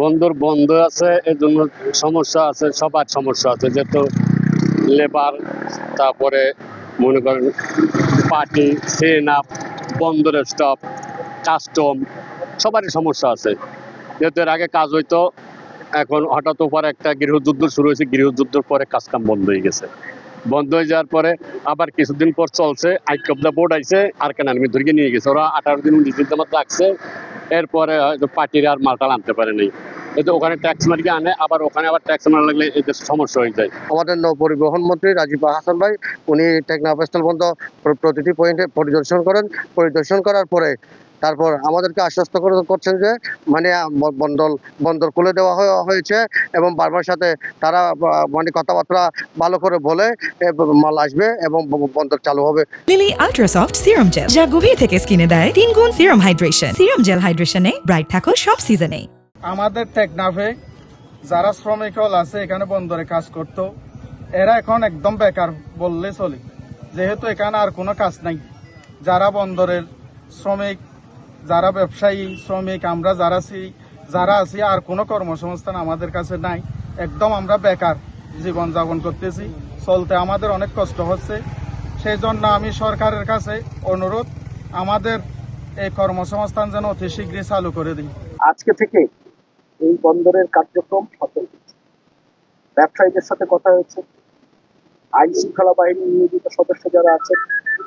বন্দর বন্ধ আছে, এর জন্য সমস্যা আছে, সবার সমস্যা আছে, যেহেতু লেবার, তারপরে মনে করেন পার্টি, সেনাপ, বন্দরের স্টাফ, কাস্টম, সবারই সমস্যা আছে। যেহেতু এর আগে কাজ হইতো, এখন হঠাৎ পরে একটা গৃহযুদ্ধ শুরু হয়েছে, গৃহযুদ্ধের পরে কাজ কাম বন্ধ হয়ে গেছে। বন্ধ হয়ে যাওয়ার পরে আবার কিছুদিন পর চলছে, আইট অফ দ্য বোর্ড আইছে, আর কেন আমি ধরে নিয়ে গেছে, ওরা 18 দিন 19 দিন আমার রাখছে। এরপরে হয়তো পার্টির আর মালটাল আনতে পারে নাই, এতে ওখানে ট্যাক্স মারিয়ে আনে, আবার ওখানে আবার ট্যাক্স মারা লাগলে এদের সমস্যা হয়ে যায়। আমাদের নৌপরিবহন মন্ত্রী রাজীব হাসান ভাই উনি টেকনাফ স্থল বন্ধ প্রতিটি পয়েন্টে পরিদর্শন করেন। পরিদর্শন করার পরে তারপর আমাদেরকে আশ্বস্ত করছেন যে মানে বন্দর খুলে দেওয়া হয়েছে এবং বারবার সাথে তারা মানে কথাবার্তা ভালো করে বলে মাল আসবে এবং বন্দর চালু হবে। Lily ultra soft serum gel, যা গভীর থেকে স্কিনে দেয় 3 গুণ সিরাম হাইড্রেশন। সিরাম জেল হাইড্রেশনে ব্রাইট থাকো সব সিজনে। আমাদের টেকনাফে যারা শ্রমিক হল আছে এখানে বন্দরে কাজ করতো, এরা এখন একদম বেকার বললে চলে, যেহেতু এখানে আর কোনো কাজ নাই। যারা বন্দরের শ্রমিক, যারা ব্যবসায়ী শ্রমিক, আমরা যারা আছি আর কোনো কর্মসংস্থান আমাদের কাছে নাই। একদম আমরা বেকার জীবনযাপন করতেছি, চলতে আমাদের অনেক কষ্ট হচ্ছে। সেই জন্য আমি সরকারের কাছে অনুরোধ, আমাদের এই কর্মসংস্থান যেন অতি শীঘ্রই চালু করে দিই। আজকে থেকে এই বন্দরের কার্যক্রম সচল হচ্ছে। ব্যবসায়ীদের সাথে কথা হয়েছে, আইন শৃঙ্খলা বাহিনী নিয়োজিত সদস্য যারা আছেন,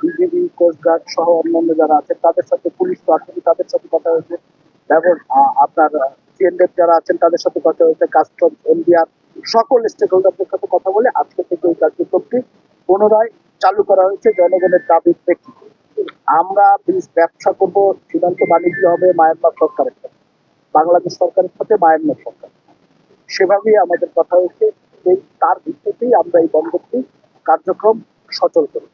বিজিবি, কোস্টগার্ড সহ অন্যান্য যারা আছেন তাদের সাথে, পুলিশ তো আছেন, তাদের সাথে কথা হয়েছে। আপনার সিএনএফ যারা আছেন তাদের সাথে কথা হয়েছে, কাস্টমস, এনবিআর, সকল স্টেক হোল্ডারদের সাথে কথা বলে আজকে থেকে এই কার্যক্রমটি পুনরায় চালু করা হয়েছে জনগণের দাবির প্রেক্ষিতে। আমরা ব্যবসা করব, সীমান্ত বাণিজ্য হবে মায়ানমার সরকারের সাথে, বাংলাদেশ সরকারের সাথে মায়ানমার সরকার, সেভাবেই আমাদের কথা হয়েছে। তার ভিত্তিতেই আমরা এই বন্দরটি কার্যক্রম সচল করি।